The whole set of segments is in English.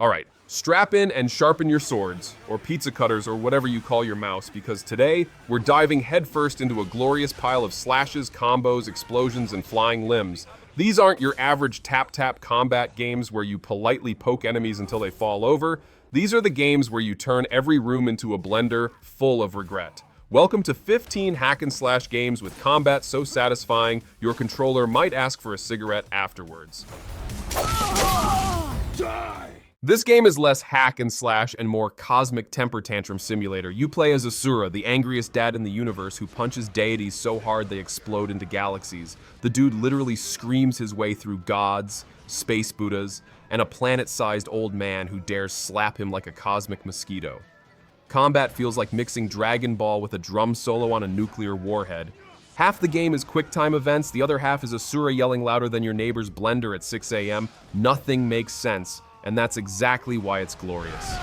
Alright, strap in and sharpen your swords, or pizza cutters, or whatever you call your mouse, because today we're diving headfirst into a glorious pile of slashes, combos, explosions, and flying limbs. These aren't your average tap-tap combat games where you politely poke enemies until they fall over. These are the games where you turn every room into a blender full of regret. Welcome to 15 hack-and-slash games with combat so satisfying your controller might ask for a cigarette afterwards. Die! This game is less hack and slash and more cosmic temper tantrum simulator. You play as Asura, the angriest dad in the universe who punches deities so hard they explode into galaxies. The dude literally screams his way through gods, space Buddhas, and a planet-sized old man who dares slap him like a cosmic mosquito. Combat feels like mixing Dragon Ball with a drum solo on a nuclear warhead. Half the game is quick-time events, the other half is Asura yelling louder than your neighbor's blender at 6 a.m. Nothing makes sense. And that's exactly why it's glorious.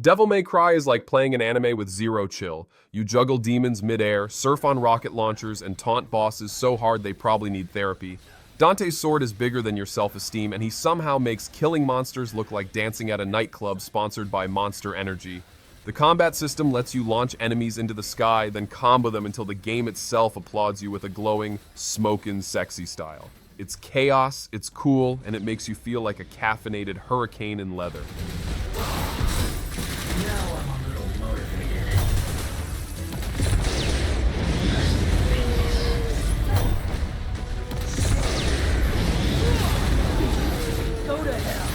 Devil May Cry is like playing an anime with zero chill. You juggle demons mid-air, surf on rocket launchers, and taunt bosses so hard they probably need therapy. Dante's sword is bigger than your self-esteem, and he somehow makes killing monsters look like dancing at a nightclub sponsored by Monster Energy. The combat system lets you launch enemies into the sky, then combo them until the game itself applauds you with a glowing, smokin' sexy style. It's chaos, it's cool, and it makes you feel like a caffeinated hurricane in leather. Now I'm a little motivated. Go to hell.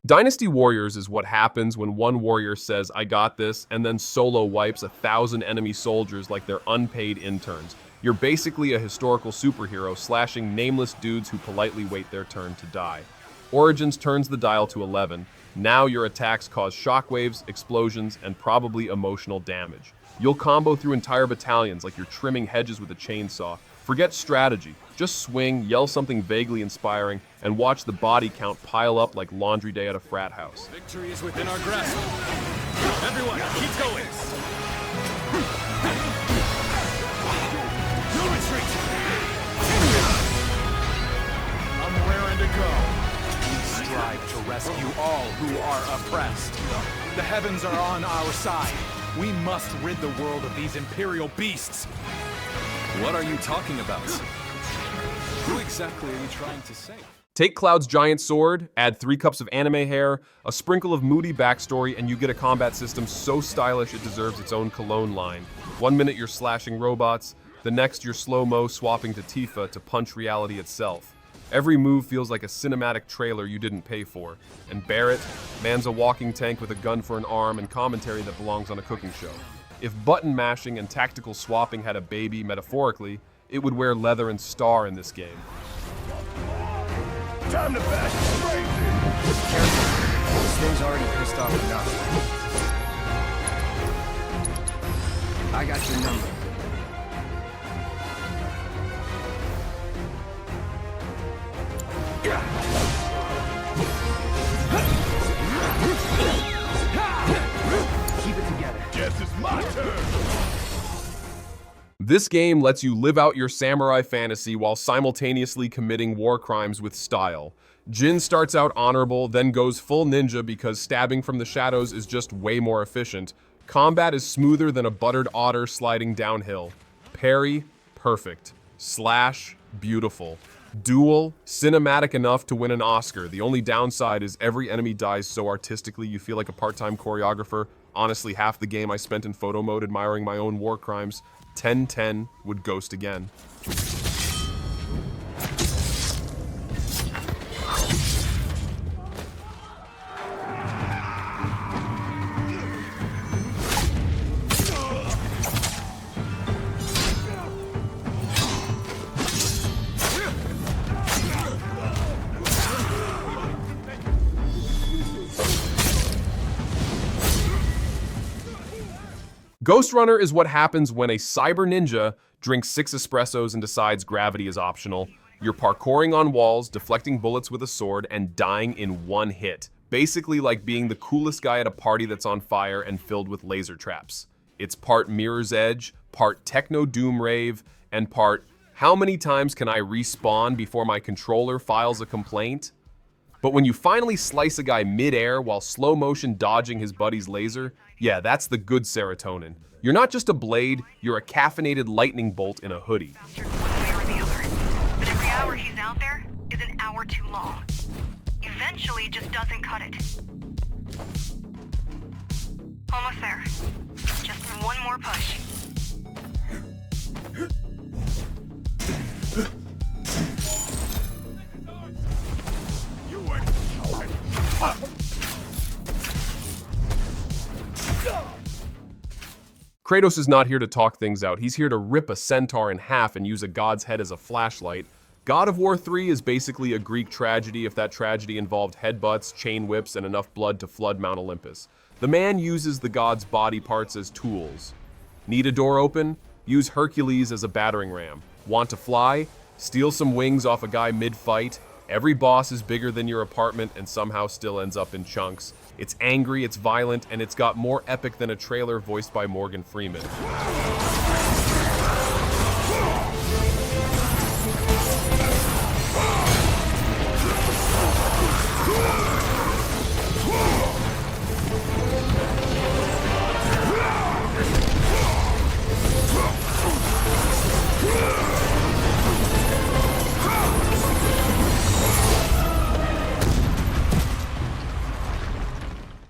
Dynasty Warriors is what happens when one warrior says, "I got this," and then solo wipes 1,000 enemy soldiers like they're unpaid interns. You're basically a historical superhero slashing nameless dudes who politely wait their turn to die. Origins turns the dial to 11. Now your attacks cause shockwaves, explosions, and probably emotional damage. You'll combo through entire battalions like you're trimming hedges with a chainsaw. Forget strategy. Just swing, yell something vaguely inspiring, and watch the body count pile up like laundry day at a frat house. Victory is within our grasp. Everyone, keep going. No retreat. I'm raring to go. We strive to rescue all who are oppressed. The heavens are on our side. We must rid the world of these imperial beasts. What are you talking about? Who exactly are you trying to save? Take Cloud's giant sword, add 3 cups of anime hair, a sprinkle of moody backstory, and you get a combat system so stylish it deserves its own cologne line. 1 minute you're slashing robots, the next you're slow-mo swapping to Tifa to punch reality itself. Every move feels like a cinematic trailer you didn't pay for. And Barrett, man's a walking tank with a gun for an arm and commentary that belongs on a cooking show. If button mashing and tactical swapping had a baby, metaphorically, it would wear leather and star in this game. Time to bash straight! Careful. This thing's already pissed off enough. I got your number. Keep it together. Guess it's my turn! This game lets you live out your samurai fantasy while simultaneously committing war crimes with style. Jin starts out honorable, then goes full ninja because stabbing from the shadows is just way more efficient. Combat is smoother than a buttered otter sliding downhill. Parry, perfect. Slash, beautiful. Duel, cinematic enough to win an Oscar. The only downside is every enemy dies so artistically you feel like a part-time choreographer. Honestly, half the game I spent in photo mode admiring my own war crimes. 10-10 would ghost again. Ghostrunner is what happens when a cyber ninja drinks 6 espressos and decides gravity is optional. You're parkouring on walls, deflecting bullets with a sword, and dying in one hit. Basically like being the coolest guy at a party that's on fire and filled with laser traps. It's part Mirror's Edge, part Techno Doom Rave, and part how many times can I respawn before my controller files a complaint? But when you finally slice a guy mid-air while slow motion dodging his buddy's laser, yeah, that's the good serotonin. You're not just a blade, you're a caffeinated lightning bolt in a hoodie. One way or the other. But every hour he's out there is an hour too long. Eventually, it just doesn't cut it. Almost there. Just one more push. Kratos is not here to talk things out. He's here to rip a centaur in half and use a god's head as a flashlight. God of War 3 is basically a Greek tragedy if that tragedy involved headbutts, chain whips, and enough blood to flood Mount Olympus. The man uses the god's body parts as tools. Need a door open? Use Hercules as a battering ram. Want to fly? Steal some wings off a guy mid-fight. Every boss is bigger than your apartment and somehow still ends up in chunks. It's angry, it's violent, and it's got more epic than a trailer voiced by Morgan Freeman.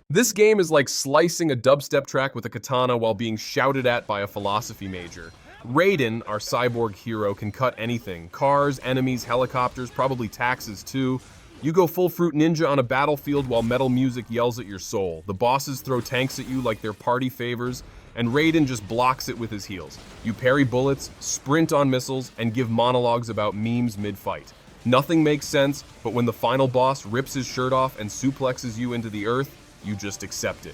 This game is like slicing a dubstep track with a katana while being shouted at by a philosophy major. Raiden, our cyborg hero, can cut anything. Cars, enemies, helicopters, probably taxes too. You go full fruit ninja on a battlefield while metal music yells at your soul. The bosses throw tanks at you like they're party favors, and Raiden just blocks it with his heels. You parry bullets, sprint on missiles, and give monologues about memes mid-fight. Nothing makes sense, but when the final boss rips his shirt off and suplexes you into the earth, you just accept it.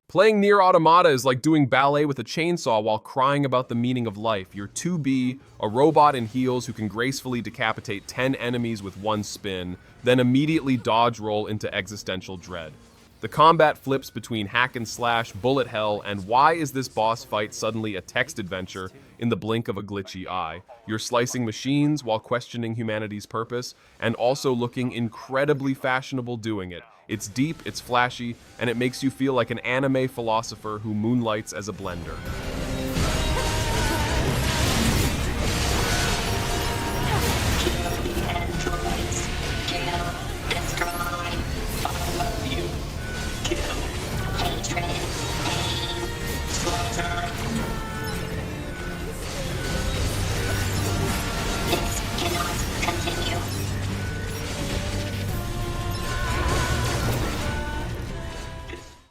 Playing Nier Automata is like doing ballet with a chainsaw while crying about the meaning of life. You're 2B, a robot in heels who can gracefully decapitate 10 enemies with one spin, then immediately dodge roll into existential dread. The combat flips between hack and slash, bullet hell, and why is this boss fight suddenly a text adventure in the blink of a glitchy eye? You're slicing machines while questioning humanity's purpose, and also looking incredibly fashionable doing it. It's deep, it's flashy, and it makes you feel like an anime philosopher who moonlights as a blender.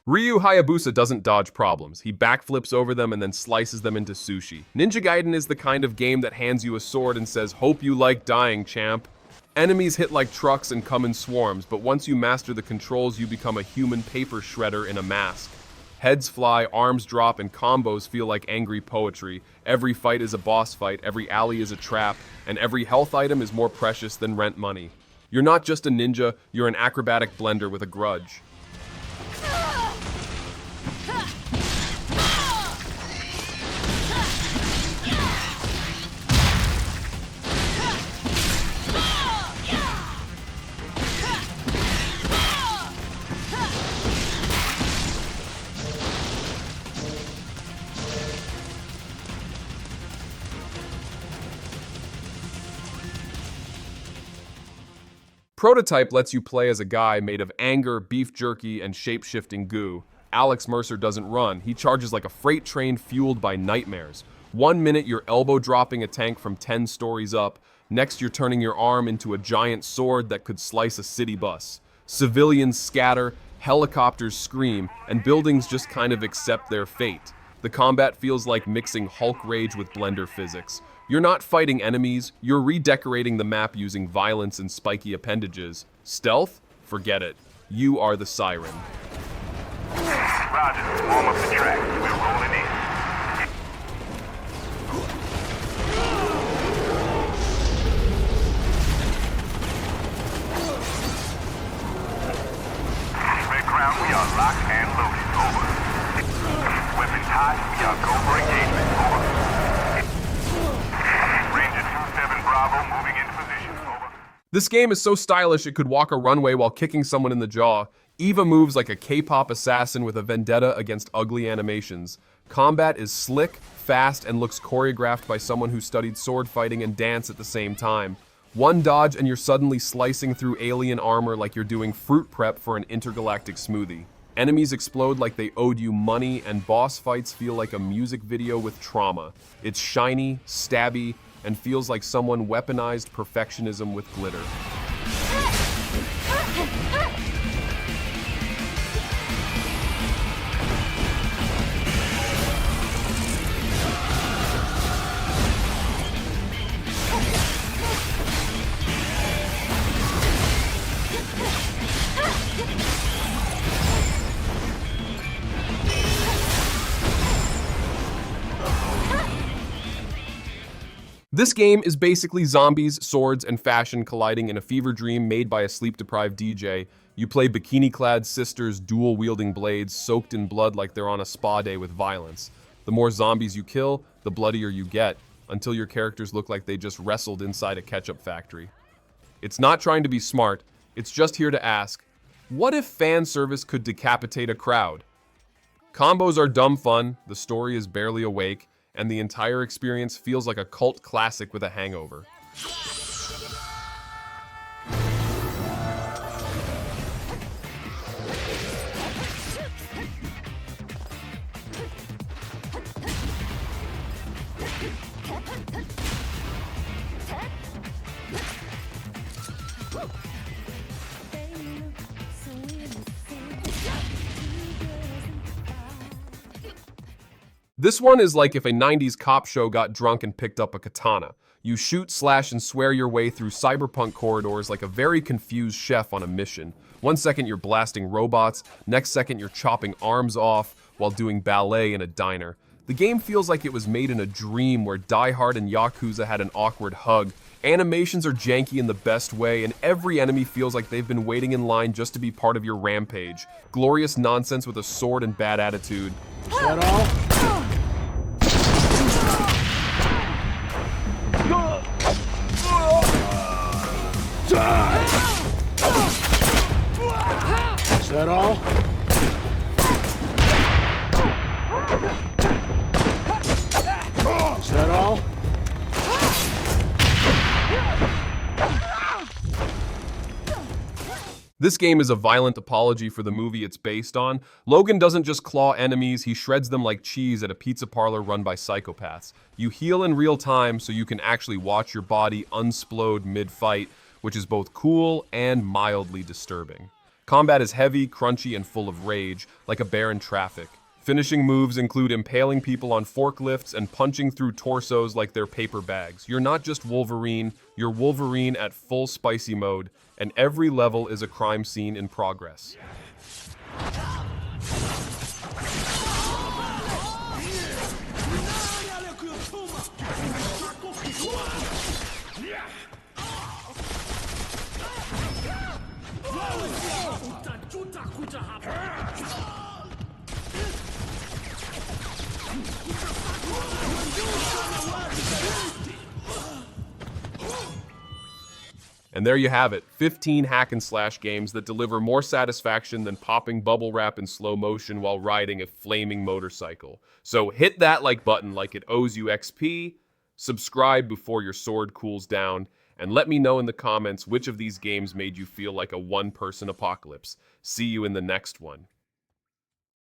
Ryu Hayabusa doesn't dodge problems. He backflips over them and then slices them into sushi. Ninja Gaiden is the kind of game that hands you a sword and says, "Hope you like dying, champ." Enemies hit like trucks and come in swarms, but once you master the controls, you become a human paper shredder in a mask. Heads fly, arms drop, and combos feel like angry poetry. Every fight is a boss fight, every alley is a trap, and every health item is more precious than rent money. You're not just a ninja, you're an acrobatic blender with a grudge. Prototype lets you play as a guy made of anger, beef jerky, and shape-shifting goo. Alex Mercer doesn't run. He charges like a freight train fueled by nightmares. 1 minute you're elbow dropping a tank from 10 stories up, next you're turning your arm into a giant sword that could slice a city bus. Civilians scatter, helicopters scream, and buildings just kind of accept their fate. The combat feels like mixing Hulk rage with Blender physics. You're not fighting enemies, you're redecorating the map using violence and spiky appendages. Stealth? Forget it. You are the siren. Roger, warm up the track. We're rolling in. Red Crown, we are locked and loaded. Over. Weapons hot, we are go for engagement. Over. Ranger 27 Bravo moving into position. Over. This game is so stylish it could walk a runway while kicking someone in the jaw. Eva moves like a K-pop assassin with a vendetta against ugly animations. Combat is slick, fast, and looks choreographed by someone who studied sword fighting and dance at the same time. One dodge and you're suddenly slicing through alien armor like you're doing fruit prep for an intergalactic smoothie. Enemies explode like they owed you money, and boss fights feel like a music video with trauma. It's shiny, stabby, and feels like someone weaponized perfectionism with glitter. This game is basically zombies, swords, and fashion colliding in a fever dream made by a sleep-deprived DJ. You play bikini-clad sisters dual-wielding blades soaked in blood like they're on a spa day with violence. The more zombies you kill, the bloodier you get, until your characters look like they just wrestled inside a ketchup factory. It's not trying to be smart, it's just here to ask, what if fan service could decapitate a crowd? Combos are dumb fun, the story is barely awake, and the entire experience feels like a cult classic with a hangover. This one is like if a 90s cop show got drunk and picked up a katana. You shoot, slash, and swear your way through cyberpunk corridors like a very confused chef on a mission. 1 second you're blasting robots, next second you're chopping arms off while doing ballet in a diner. The game feels like it was made in a dream where Die Hard and Yakuza had an awkward hug. Animations are janky in the best way, and every enemy feels like they've been waiting in line just to be part of your rampage. Glorious nonsense with a sword and bad attitude. Is that all? Is that all? Is that all? This game is a violent apology for the movie it's based on. Logan doesn't just claw enemies, he shreds them like cheese at a pizza parlor run by psychopaths. You heal in real time so you can actually watch your body unsplode mid-fight, which is both cool and mildly disturbing. Combat is heavy, crunchy, and full of rage, like a bear in traffic. Finishing moves include impaling people on forklifts and punching through torsos like they're paper bags. You're not just Wolverine, you're Wolverine at full spicy mode, and every level is a crime scene in progress. And there you have it, 15 hack and slash games that deliver more satisfaction than popping bubble wrap in slow motion while riding a flaming motorcycle. So hit that like button like it owes you XP, subscribe before your sword cools down, and let me know in the comments which of these games made you feel like a one-person apocalypse. See you in the next one.